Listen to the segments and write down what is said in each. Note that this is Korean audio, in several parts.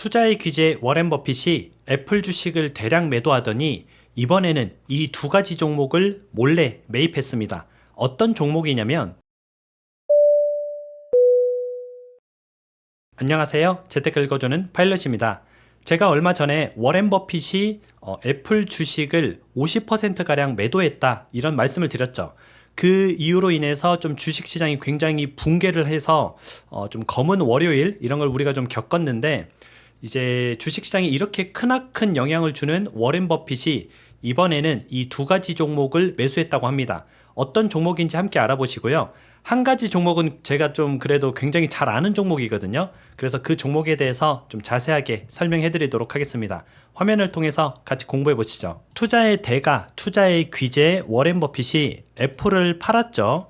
투자의 귀재 워렌 버핏이 애플 주식을 대량 매도하더니 이번에는 이 두 가지 종목을 몰래 매입했습니다. 어떤 종목이냐면, 안녕하세요. 재테크 읽어주는 파일럿입니다. 제가 얼마 전에 워렌 버핏이 애플 주식을 50%가량 매도했다, 이런 말씀을 드렸죠. 그 이유로 인해서 좀 주식시장이 굉장히 붕괴를 해서 좀 검은 월요일 이런 걸 우리가 좀 겪었는데, 이제 주식시장에 이렇게 크나큰 영향을 주는 워렌 버핏이 이번에는 이 두 가지 종목을 매수했다고 합니다. 어떤 종목인지 함께 알아보시고요. 한 가지 종목은 제가 좀 그래도 굉장히 잘 아는 종목이거든요. 그래서 그 종목에 대해서 좀 자세하게 설명해 드리도록 하겠습니다. 화면을 통해서 같이 공부해 보시죠. 투자의 대가, 투자의 귀재 워렌 버핏이 애플을 팔았죠.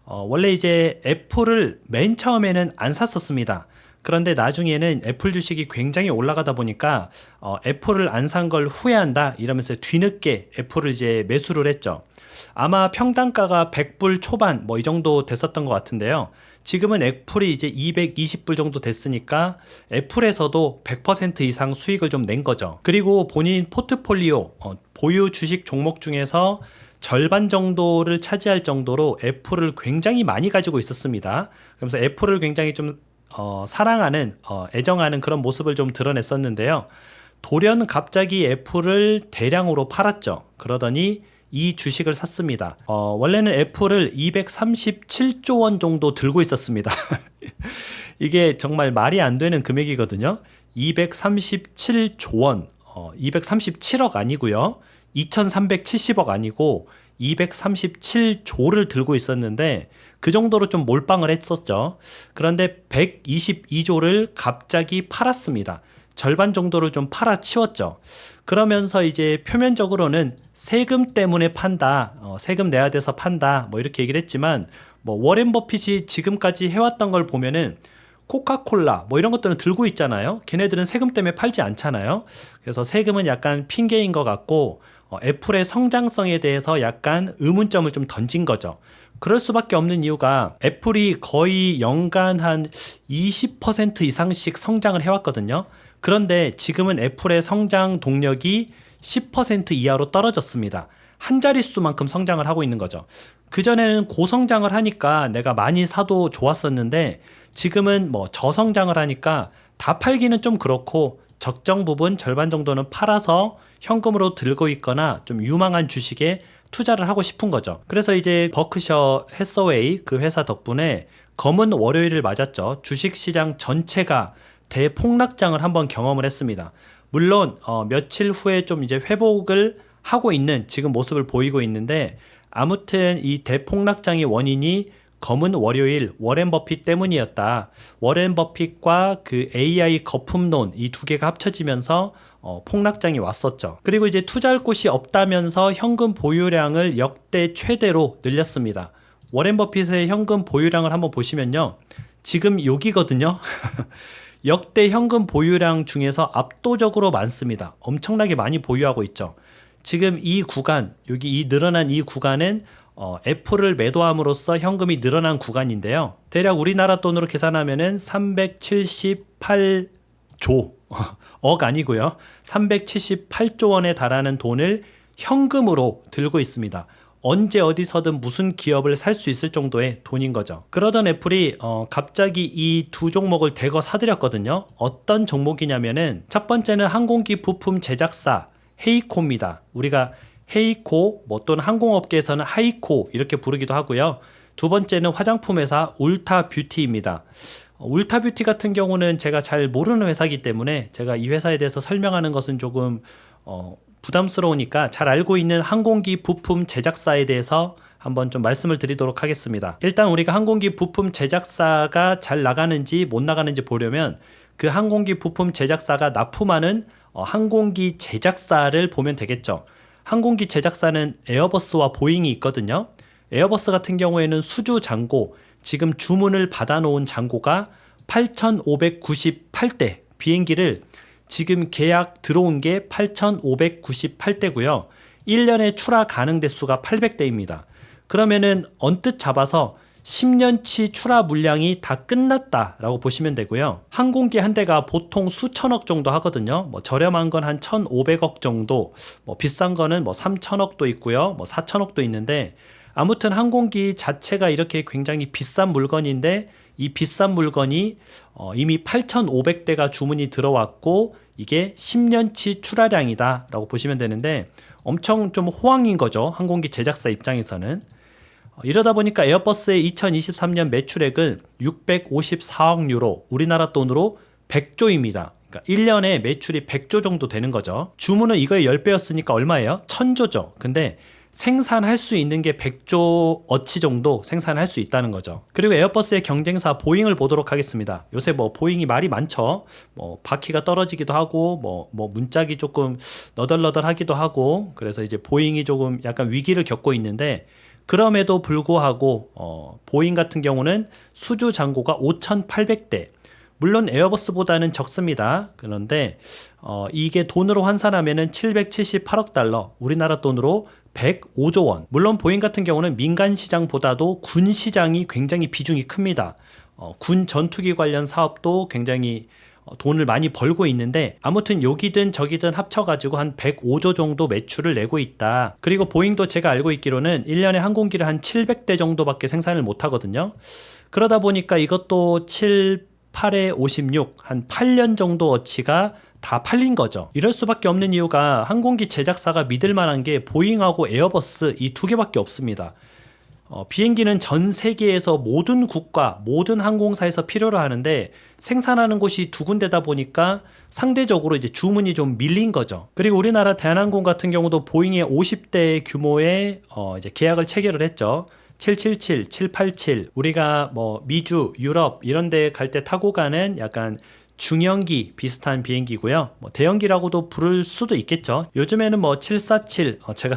원래 이제 애플을 맨 처음에는 안 샀었습니다. 그런데 나중에는 애플 주식이 굉장히 올라가다 보니까 애플을 안 산 걸 후회한다 이러면서 뒤늦게 애플을 이제 매수를 했죠. 아마 평단가가 100불 초반 뭐 이 정도 됐었던 것 같은데요. 지금은 애플이 이제 220불 정도 됐으니까 애플에서도 100% 이상 수익을 좀 낸 거죠. 그리고 본인 포트폴리오 보유 주식 종목 중에서 절반 정도를 차지할 정도로 애플을 굉장히 많이 가지고 있었습니다. 그래서 애플을 굉장히 좀 사랑하는, 애정하는 그런 모습을 좀 드러냈었는데요. 돌연 갑자기 애플을 대량으로 팔았죠. 그러더니 이 주식을 샀습니다. 원래는 애플을 237조 원 정도 들고 있었습니다. 이게 정말 말이 안 되는 금액이거든요. 237조 원, 237억 아니고요. 2370억 아니고 237조를 들고 있었는데 그 정도로 좀 몰빵을 했었죠. 그런데 122조를 갑자기 팔았습니다. 절반 정도를 좀 팔아치웠죠. 그러면서 이제 표면적으로는 세금 때문에 판다, 세금 내야 돼서 판다, 뭐 이렇게 얘기를 했지만, 뭐 워렌 버핏이 지금까지 해왔던 걸 보면은 코카콜라 뭐 이런 것들은 들고 있잖아요. 걔네들은 세금 때문에 팔지 않잖아요. 그래서 세금은 약간 핑계인 것 같고, 애플의 성장성에 대해서 약간 의문점을 좀 던진 거죠. 그럴 수밖에 없는 이유가 애플이 거의 연간 한 20% 이상씩 성장을 해왔거든요. 그런데 지금은 애플의 성장 동력이 10% 이하로 떨어졌습니다. 한 자릿수만큼 성장을 하고 있는 거죠. 그전에는 고성장을 하니까 내가 많이 사도 좋았었는데 지금은 뭐 저성장을 하니까 다 팔기는 좀 그렇고 적정 부분 절반 정도는 팔아서 현금으로 들고 있거나 좀 유망한 주식에 투자를 하고 싶은 거죠. 그래서 이제 버크셔 해서웨이 그 회사 덕분에 검은 월요일을 맞았죠. 주식시장 전체가 대폭락장을 한번 경험을 했습니다. 물론 며칠 후에 좀 이제 회복을 하고 있는 지금 모습을 보이고 있는데, 아무튼 이 대폭락장의 원인이 검은 월요일 워렌 버핏 때문이었다. 워렌 버핏과 그 AI 거품론 이 두 개가 합쳐지면서 폭락장이 왔었죠. 그리고 이제 투자할 곳이 없다면서 현금 보유량을 역대 최대로 늘렸습니다. 워렌 버핏의 현금 보유량을 한번 보시면요. 지금 여기거든요. 역대 현금 보유량 중에서 압도적으로 많습니다. 엄청나게 많이 보유하고 있죠. 지금 이 구간, 여기 이 늘어난 이 구간은 애플을 매도함으로써 현금이 늘어난 구간인데요. 대략 우리나라 돈으로 계산하면은 378조, 억 아니고요. 378조 원에 달하는 돈을 현금으로 들고 있습니다. 언제 어디서든 무슨 기업을 살 수 있을 정도의 돈인 거죠. 그러던 애플이 갑자기 이 두 종목을 대거 사들였거든요. 어떤 종목이냐면은 첫 번째는 항공기 부품 제작사 헤이코입니다. 우리가 헤이코 뭐 또는 항공업계에서는 하이코 이렇게 부르기도 하고요. 두 번째는 화장품 회사 울타뷰티입니다. 울타뷰티 같은 경우는 제가 잘 모르는 회사이기 때문에 제가 이 회사에 대해서 설명하는 것은 조금 부담스러우니까 잘 알고 있는 항공기 부품 제작사에 대해서 한번 좀 말씀을 드리도록 하겠습니다. 일단 우리가 항공기 부품 제작사가 잘 나가는지 못 나가는지 보려면 그 항공기 부품 제작사가 납품하는 항공기 제작사를 보면 되겠죠. 항공기 제작사는 에어버스와 보잉이 있거든요. 에어버스 같은 경우에는 수주 잔고, 지금 주문을 받아놓은 잔고가 8,598대 비행기를 지금 계약 들어온 게 8,598대고요. 1년에 출하 가능 대수가 800대입니다. 그러면은 언뜻 잡아서 10년치 출하 물량이 다 끝났다라고 보시면 되고요. 항공기 한 대가 보통 수천억 정도 하거든요. 뭐 저렴한 건 한 1,500억 정도, 뭐 비싼 거는 뭐 3천억도 있고요. 뭐 4천억도 있는데 아무튼 항공기 자체가 이렇게 굉장히 비싼 물건인데 이 비싼 물건이 이미 8,500대가 주문이 들어왔고 이게 10년치 출하량이다 라고 보시면 되는데 엄청 좀 호황인 거죠. 항공기 제작사 입장에서는. 이러다 보니까 에어버스의 2023년 매출액은 654억 유로, 우리나라 돈으로 100조입니다. 그러니까 1년에 매출이 100조 정도 되는 거죠. 주문은 이거의 10배였으니까 얼마예요? 1000조죠. 근데 생산할 수 있는 게 100조 어치 정도 생산할 수 있다는 거죠. 그리고 에어버스의 경쟁사 보잉을 보도록 하겠습니다. 요새 뭐 보잉이 말이 많죠. 뭐 바퀴가 떨어지기도 하고 뭐 문짝이 조금 너덜너덜하기도 하고 그래서 이제 보잉이 조금 약간 위기를 겪고 있는데 그럼에도 불구하고 보잉 같은 경우는 수주 잔고가 5,800대. 물론 에어버스보다는 적습니다. 그런데 이게 돈으로 환산하면은 778억 달러, 우리나라 돈으로 105조 원. 물론 보잉 같은 경우는 민간 시장보다도 군 시장이 굉장히 비중이 큽니다. 군 전투기 관련 사업도 굉장히 돈을 많이 벌고 있는데 아무튼 여기든 저기든 합쳐가지고 한 105조 정도 매출을 내고 있다. 그리고 보잉도 제가 알고 있기로는 1년에 항공기를 한 700대 정도밖에 생산을 못 하거든요. 그러다 보니까 이것도 7, 8에 56, 한 8년 정도 어치가 다 팔린 거죠. 이럴 수밖에 없는 이유가 항공기 제작사가 믿을 만한 게 보잉하고 에어버스 이 두 개밖에 없습니다. 비행기는 전 세계에서 모든 국가, 모든 항공사에서 필요로 하는데 생산하는 곳이 두 군데다 보니까 상대적으로 이제 주문이 좀 밀린 거죠. 그리고 우리나라 대한항공 같은 경우도 보잉의 50대 규모의 이제 계약을 체결을 했죠. 777, 787 우리가 뭐 미주, 유럽 이런 데 갈 때 타고 가는 약간 중형기 비슷한 비행기고요. 뭐 대형기라고도 부를 수도 있겠죠. 요즘에는 뭐 747, 제가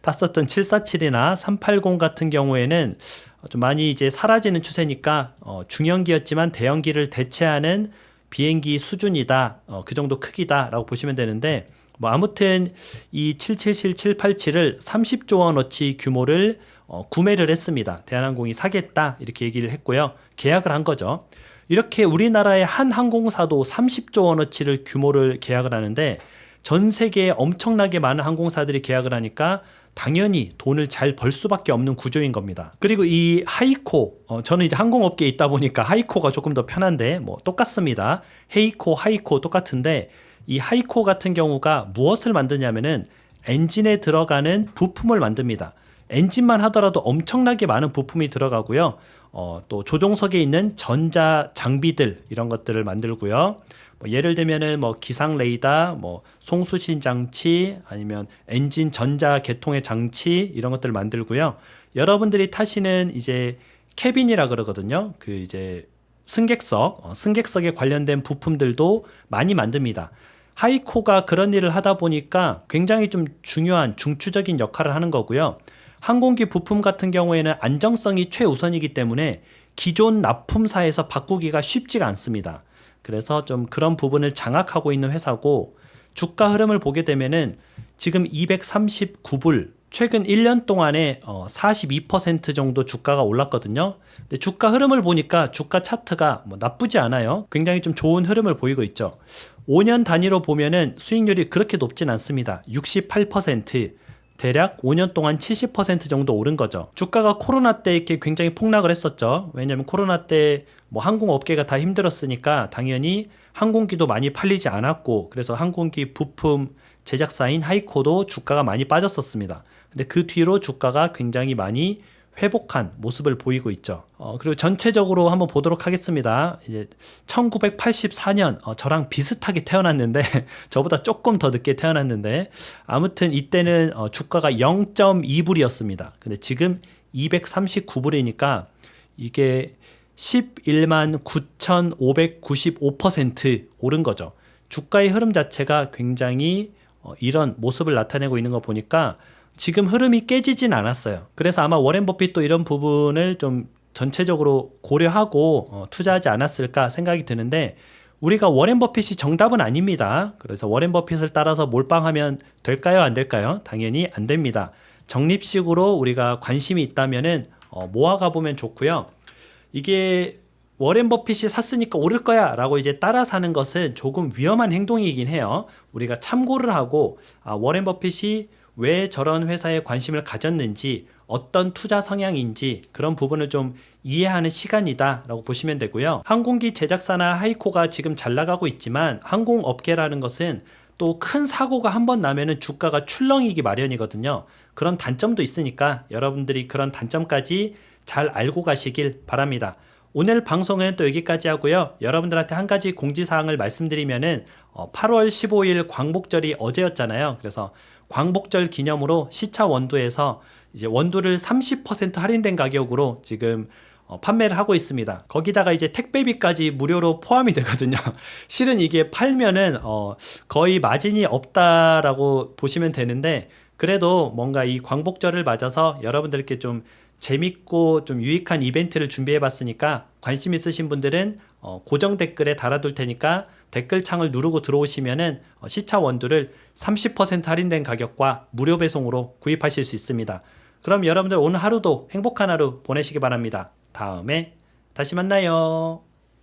탔었던 747이나 380 같은 경우에는 좀 많이 이제 사라지는 추세니까 중형기였지만 대형기를 대체하는 비행기 수준이다. 그 정도 크기다라고 보시면 되는데 뭐 아무튼 이 777, 787을 30조 원어치 규모를 구매를 했습니다. 대한항공이 사겠다 이렇게 얘기를 했고요. 계약을 한 거죠. 이렇게 우리나라의 한 항공사도 30조 원어치를 규모를 계약을 하는데 전 세계에 엄청나게 많은 항공사들이 계약을 하니까 당연히 돈을 잘 벌 수밖에 없는 구조인 겁니다. 그리고 이 하이코, 저는 이제 항공업계에 있다 보니까 하이코가 조금 더 편한데 뭐 똑같습니다. 헤이코, 하이코 똑같은데 이 하이코 같은 경우가 무엇을 만드냐면은 엔진에 들어가는 부품을 만듭니다. 엔진만 하더라도 엄청나게 많은 부품이 들어가고요. 또 조종석에 있는 전자 장비들 이런 것들을 만들고요. 뭐 예를 들면은 뭐 기상 레이더, 뭐 송수신 장치, 아니면 엔진 전자 개통의 장치 이런 것들을 만들고요. 여러분들이 타시는 이제 캐빈이라 그러거든요. 그 이제 승객석에 관련된 부품들도 많이 만듭니다. 하이코가 그런 일을 하다 보니까 굉장히 좀 중요한 중추적인 역할을 하는 거고요. 항공기 부품 같은 경우에는 안정성이 최우선이기 때문에 기존 납품사에서 바꾸기가 쉽지가 않습니다. 그래서 좀 그런 부분을 장악하고 있는 회사고 주가 흐름을 보게 되면은 지금 239불 최근 1년 동안에 42% 정도 주가가 올랐거든요. 근데 주가 흐름을 보니까 주가 차트가 뭐 나쁘지 않아요. 굉장히 좀 좋은 흐름을 보이고 있죠. 5년 단위로 보면은 수익률이 그렇게 높진 않습니다. 68%. 대략 5년 동안 70% 정도 오른 거죠. 주가가 코로나 때 이렇게 굉장히 폭락을 했었죠. 왜냐하면 코로나 때 뭐 항공업계가 다 힘들었으니까 당연히 항공기도 많이 팔리지 않았고 그래서 항공기 부품 제작사인 하이코도 주가가 많이 빠졌었습니다. 근데 그 뒤로 주가가 굉장히 많이 회복한 모습을 보이고 있죠. 그리고 전체적으로 한번 보도록 하겠습니다. 이제 1984년 저랑 비슷하게 태어났는데 저보다 조금 더 늦게 태어났는데 아무튼 이때는 주가가 0.2불이었습니다. 근데 지금 239불이니까 이게 11만 9,595% 오른 거죠. 주가의 흐름 자체가 굉장히 이런 모습을 나타내고 있는 거 보니까 지금 흐름이 깨지진 않았어요. 그래서 아마 워렌 버핏도 이런 부분을 좀 전체적으로 고려하고 투자하지 않았을까 생각이 드는데 우리가 워렌 버핏이 정답은 아닙니다. 그래서 워렌 버핏을 따라서 몰빵하면 될까요? 안 될까요? 당연히 안 됩니다. 적립식으로 우리가 관심이 있다면은 모아가 보면 좋고요. 이게 워렌 버핏이 샀으니까 오를 거야 라고 이제 따라 사는 것은 조금 위험한 행동이긴 해요. 우리가 참고를 하고 워렌 버핏이 왜 저런 회사에 관심을 가졌는지, 어떤 투자 성향인지 그런 부분을 좀 이해하는 시간이다 라고 보시면 되고요. 항공기 제작사나 하이코가 지금 잘 나가고 있지만 항공업계라는 것은 또 큰 사고가 한 번 나면은 주가가 출렁이기 마련이거든요. 그런 단점도 있으니까 여러분들이 그런 단점까지 잘 알고 가시길 바랍니다. 오늘 방송은 또 여기까지 하고요. 여러분들한테 한 가지 공지사항을 말씀드리면은 8월 15일 광복절이 어제였잖아요. 그래서 광복절 기념으로 시차 원두에서 이제 원두를 30% 할인된 가격으로 지금 판매를 하고 있습니다. 거기다가 이제 택배비까지 무료로 포함이 되거든요. 실은 이게 팔면은 거의 마진이 없다라고 보시면 되는데, 그래도 뭔가 이 광복절을 맞아서 여러분들께 좀 재밌고 좀 유익한 이벤트를 준비해 봤으니까 관심 있으신 분들은 고정 댓글에 달아둘 테니까 댓글창을 누르고 들어오시면은 시차 원두를 30% 할인된 가격과 무료 배송으로 구입하실 수 있습니다. 그럼 여러분들 오늘 하루도 행복한 하루 보내시기 바랍니다. 다음에 다시 만나요.